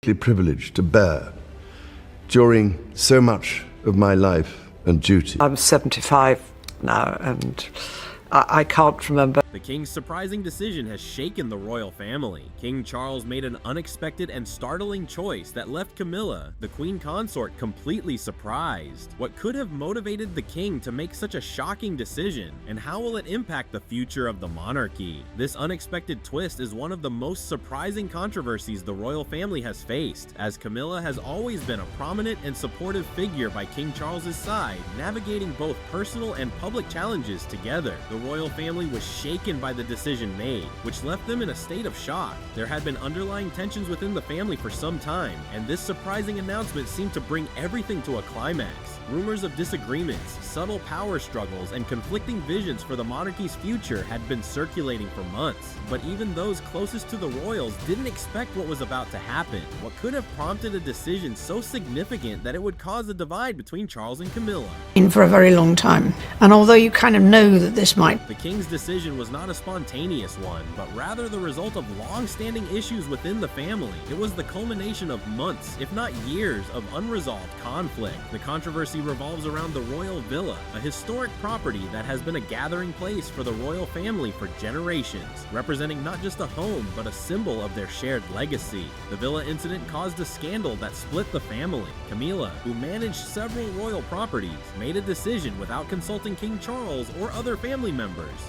privileged to bear during so much of my life and duty. I'm 75 now, and I can't remember. The king's surprising decision has shaken the royal family. King Charles made an unexpected and startling choice that left Camilla, the queen consort, completely surprised. What could have motivated the king to make such a shocking decision, and how will it impact the future of the monarchy? This unexpected twist is one of the most surprising controversies the royal family has faced, as Camilla has always been a prominent and supportive figure by King Charles's side, navigating both personal and public challenges together. The royal family was shaken by the decision made, which left them in a state of shock. There had been underlying tensions within the family for some time, and this surprising announcement seemed to bring everything to a climax. Rumors of disagreements, subtle power struggles, and conflicting visions for the monarchy's future had been circulating for months, but even those closest to the royals didn't expect what was about to happen. What could have prompted a decision so significant that it would cause a divide between Charles and Camilla? For a very long time, and although you kind of know that this might... The king's decision was not a spontaneous one, but rather the result of long-standing issues within the family. It was the culmination of months, if not years, of unresolved conflict. The controversy revolves around the royal villa, a historic property that has been a gathering place for the royal family for generations, representing not just a home, but a symbol of their shared legacy. The villa incident caused a scandal that split the family. Camilla, who managed several royal properties, made a decision without consulting King Charles or other family members.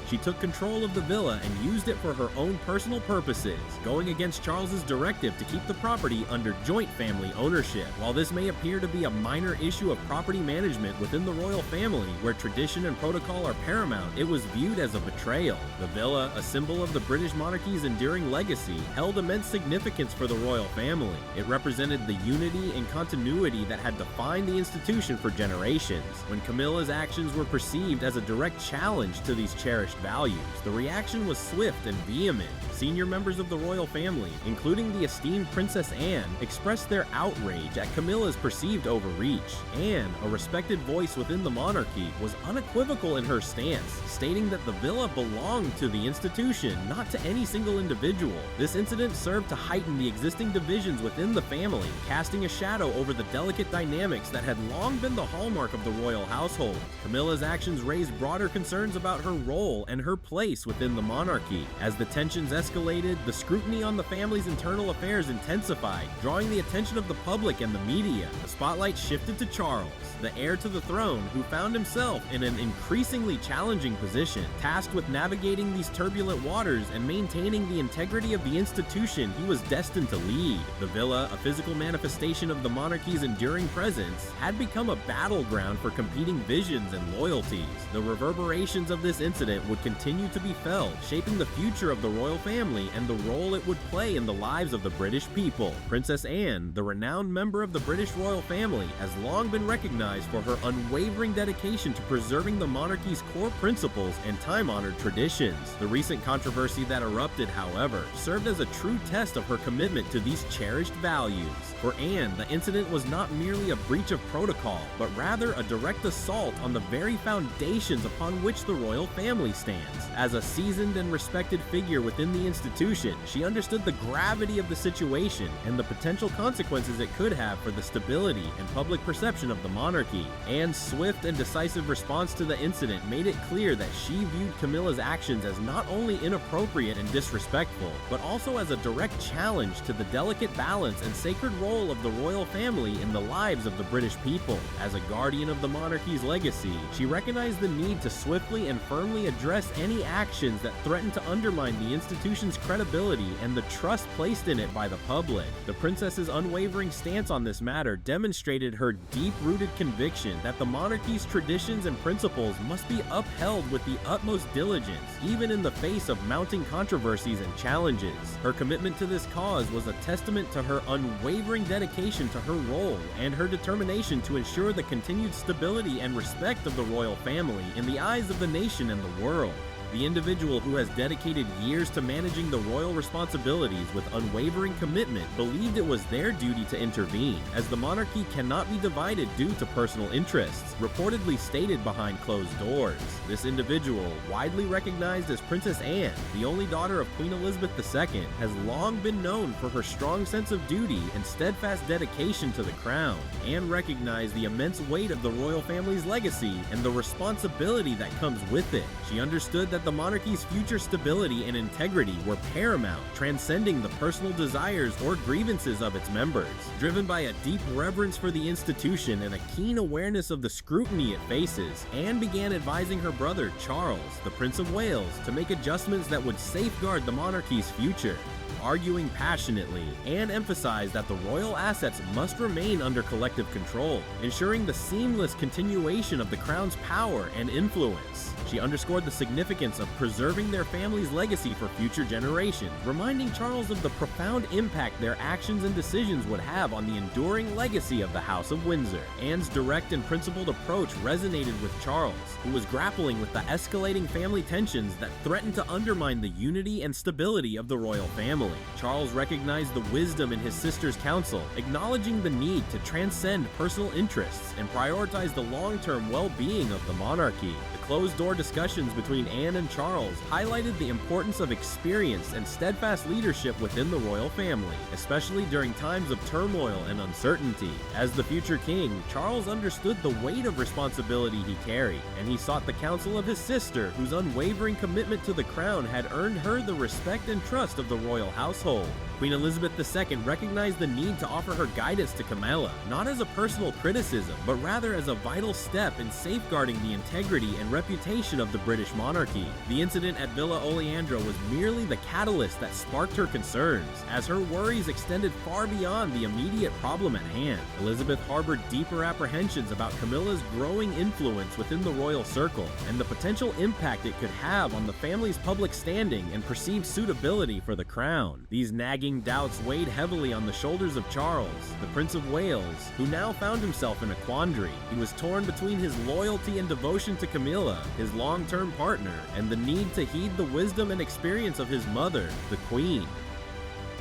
She took control of the villa and used it for her own personal purposes, going against Charles's directive to keep the property under joint family ownership. While this may appear to be a minor issue of property management within the royal family, where tradition and protocol are paramount, it was viewed as a betrayal. The villa, a symbol of the British monarchy's enduring legacy, held immense significance for the royal family. It represented the unity and continuity that had defined the institution for generations. When Camilla's actions were perceived as a direct challenge to these cherished values, the reaction was swift and vehement. Senior members of the royal family, including the esteemed Princess Anne, expressed their outrage at Camilla's perceived overreach. Anne, a respected voice within the monarchy, was unequivocal in her stance, stating that the villa belonged to the institution, not to any single individual. This incident served to heighten the existing divisions within the family, casting a shadow over the delicate dynamics that had long been the hallmark of the royal household. Camilla's actions raised broader concerns about her role and her place within the monarchy. As the tensions escalated, the scrutiny on the family's internal affairs intensified, drawing the attention of the public and the media. The spotlight shifted to Charles, the heir to the throne, who found himself in an increasingly challenging position, tasked with navigating these turbulent waters and maintaining the integrity of the institution he was destined to lead. The villa, a physical manifestation of the monarchy's enduring presence, had become a battleground for competing visions and loyalties. The reverberations of this incident would continue to be felt, shaping the future of the royal family and the role it would play in the lives of the British people. Princess Anne, the renowned member of the British royal family, has long been recognized for her unwavering dedication to preserving the monarchy's core principles and time-honored traditions. The recent controversy that erupted, however, served as a true test of her commitment to these cherished values. For Anne, the incident was not merely a breach of protocol, but rather a direct assault on the very foundations upon which the royal family stands. As a seasoned and respected figure within the institution, she understood the gravity of the situation and the potential consequences it could have for the stability and public perception of the monarchy. Anne's swift and decisive response to the incident made it clear that she viewed Camilla's actions as not only inappropriate and disrespectful, but also as a direct challenge to the delicate balance and sacred role of the royal family in the lives of the British people. As a guardian of the monarchy's legacy, she recognized the need to swiftly and firmly address any actions that threatened to undermine the institution's credibility and the trust placed in it by the public. The princess's unwavering stance on this matter demonstrated her deep-rooted conviction that the monarchy's traditions and principles must be upheld with the utmost diligence, even in the face of mounting controversies and challenges. Her commitment to this cause was a testament to her unwavering dedication to her role and her determination to ensure the continued stability and respect of the royal family in the eyes of the nation and the world. The individual who has dedicated years to managing the royal responsibilities with unwavering commitment believed it was their duty to intervene, as the monarchy cannot be divided due to personal interests, reportedly stated behind closed doors. This individual, widely recognized as Princess Anne, the only daughter of Queen Elizabeth II, has long been known for her strong sense of duty and steadfast dedication to the crown, and recognized the immense weight of the royal family's legacy and the responsibility that comes with it. She understood that the monarchy's future stability and integrity were paramount, transcending the personal desires or grievances of its members. Driven by a deep reverence for the institution and a keen awareness of the scrutiny it faces, Anne began advising her brother Charles, the Prince of Wales, to make adjustments that would safeguard the monarchy's future. Arguing passionately, Anne emphasized that the royal assets must remain under collective control, ensuring the seamless continuation of the crown's power and influence. She underscored the significance of preserving their family's legacy for future generations, reminding Charles of the profound impact their actions and decisions would have on the enduring legacy of the House of Windsor. Anne's direct and principled approach resonated with Charles, who was grappling with the escalating family tensions that threatened to undermine the unity and stability of the royal family. Charles recognized the wisdom in his sister's counsel, acknowledging the need to transcend personal interests and prioritize the long-term well-being of the monarchy. The closed-door discussions between Anne and Charles highlighted the importance of experience and steadfast leadership within the royal family, especially during times of turmoil and uncertainty. As the future king, Charles understood the weight of responsibility he carried, and he sought the counsel of his sister, whose unwavering commitment to the crown had earned her the respect and trust of the royal household. Queen Elizabeth II recognized the need to offer her guidance to Camilla, not as a personal criticism, but rather as a vital step in safeguarding the integrity and reputation of the British monarchy. The incident at Villa Oleandro was merely the catalyst that sparked her concerns, as her worries extended far beyond the immediate problem at hand. Elizabeth harbored deeper apprehensions about Camilla's growing influence within the royal circle, and the potential impact it could have on the family's public standing and perceived suitability for the crown. These nagging doubts weighed heavily on the shoulders of Charles, the Prince of Wales, who now found himself in a quandary. He was torn between his loyalty and devotion to Camilla, his long-term partner, and the need to heed the wisdom and experience of his mother, the Queen.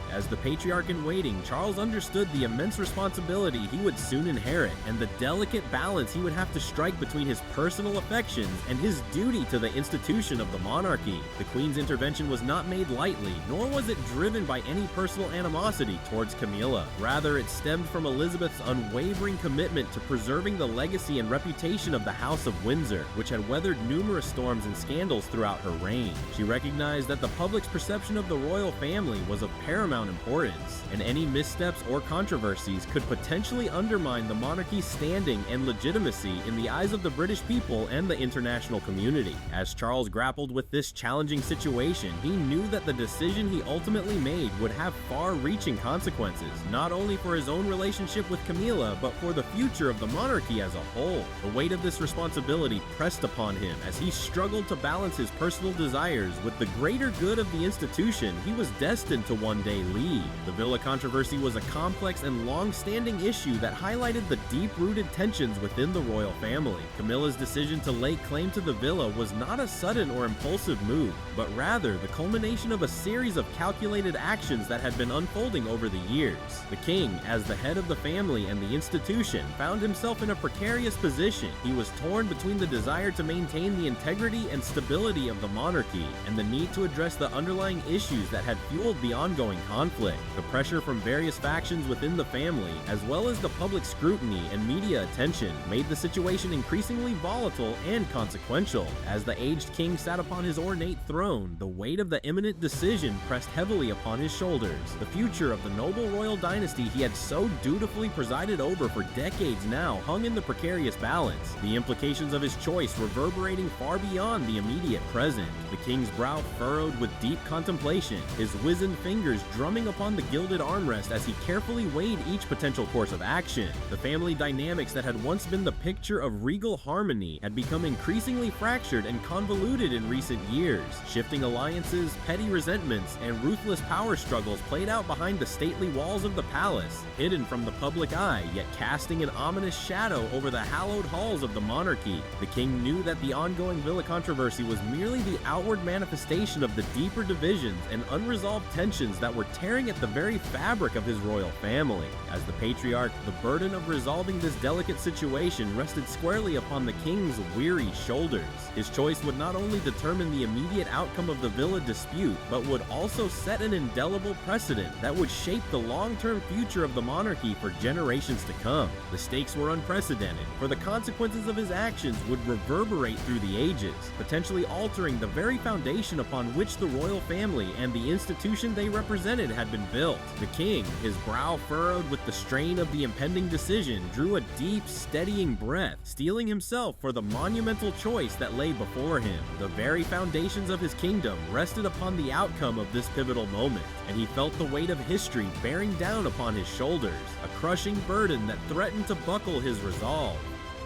As the patriarch in waiting, Charles understood the immense responsibility he would soon inherit and the delicate balance he would have to strike between his personal affections and his duty to the institution of the monarchy. The Queen's intervention was not made lightly, nor was it driven by any personal animosity towards Camilla. Rather, it stemmed from Elizabeth's unwavering commitment to preserving the legacy and reputation of the House of Windsor, which had weathered numerous storms and scandals throughout her reign. She recognized that the public's perception of the royal family was of paramount importance, and any missteps or controversies could potentially undermine the monarchy's standing and legitimacy in the eyes of the British people and the international community. As Charles grappled with this challenging situation, he knew that the decision he ultimately made would have far-reaching consequences, not only for his own relationship with Camilla, but for the future of the monarchy as a whole. The weight of this responsibility pressed upon him as he struggled to balance his personal desires with the greater good of the institution he was destined to one day lead. The Villa controversy was a complex and long-standing issue that highlighted the deep-rooted tensions within the royal family. Camilla's decision to lay claim to the villa was not a sudden or impulsive move, but rather the culmination of a series of calculated actions that had been unfolding over the years. The king, as the head of the family and the institution, found himself in a precarious position. He was torn between the desire to maintain the integrity and stability of the monarchy and the need to address the underlying issues that had fueled the ongoing conflict. The pressure from various factions within the family, as well as the public scrutiny and media attention, made the situation increasingly volatile and consequential. As the aged king sat upon his ornate throne, the weight of the imminent decision pressed heavily upon his shoulders. The future of the noble royal dynasty he had so dutifully presided over for decades now hung in the precarious balance, the implications of his choice reverberating far beyond the immediate present. The king's brow furrowed with deep contemplation, his wizened fingers drumming drumming upon the gilded armrest as he carefully weighed each potential course of action. The family dynamics that had once been the picture of regal harmony had become increasingly fractured and convoluted in recent years. Shifting alliances, petty resentments, and ruthless power struggles played out behind the stately walls of the palace, hidden from the public eye, yet casting an ominous shadow over the hallowed halls of the monarchy. The king knew that the ongoing villa controversy was merely the outward manifestation of the deeper divisions and unresolved tensions that were tearing at the very fabric of his royal family. As the patriarch, the burden of resolving this delicate situation rested squarely upon the king's weary shoulders. His choice would not only determine the immediate outcome of the villa dispute, but would also set an indelible precedent that would shape the long-term future of the monarchy for generations to come. The stakes were unprecedented, for the consequences of his actions would reverberate through the ages, potentially altering the very foundation upon which the royal family and the institution they represented had been built. The king, his brow furrowed with the strain of the impending decision, drew a deep, steadying breath, steeling himself for the monumental choice that lay before him. The very foundations of his kingdom rested upon the outcome of this pivotal moment, and he felt the weight of history bearing down upon his shoulders, a crushing burden that threatened to buckle his resolve.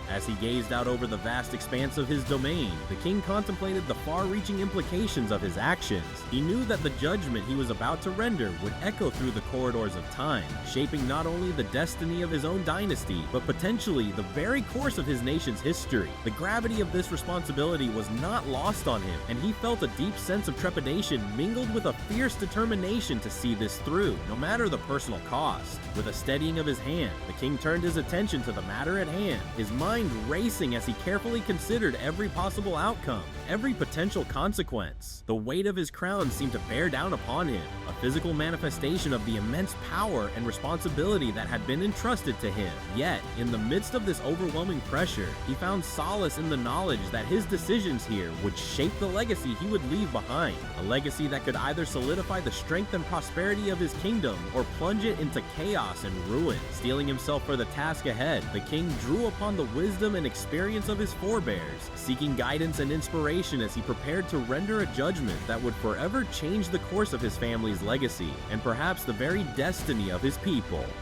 As he gazed out over the vast expanse of his domain, the king contemplated the far-reaching implications of his actions. He knew that the judgment he was about to render would echo through the corridors of time, shaping not only the destiny of his own dynasty, but potentially the very course of his nation's history. The gravity of this responsibility was not lost on him, and he felt a deep sense of trepidation mingled with a fierce determination to see this through, no matter the personal cost. With a steadying of his hand, the king turned his attention to the matter at hand, his mind racing as he carefully considered every possible outcome, every potential consequence. The weight of his crown seemed to bear down upon him, a physical manifestation of the immense power and responsibility that had been entrusted to him. Yet, in the midst of this overwhelming pressure, he found solace in the knowledge that his decisions here would shape the legacy he would leave behind, a legacy that could either solidify the strength and prosperity of his kingdom or plunge it into chaos and ruin. Steeling himself for the task ahead, the king drew upon the wisdom and experience of his forebears, seeking guidance and inspiration as he prepared to render a judgment that would forever change the course of his family's legacy, and perhaps the very destiny of his people.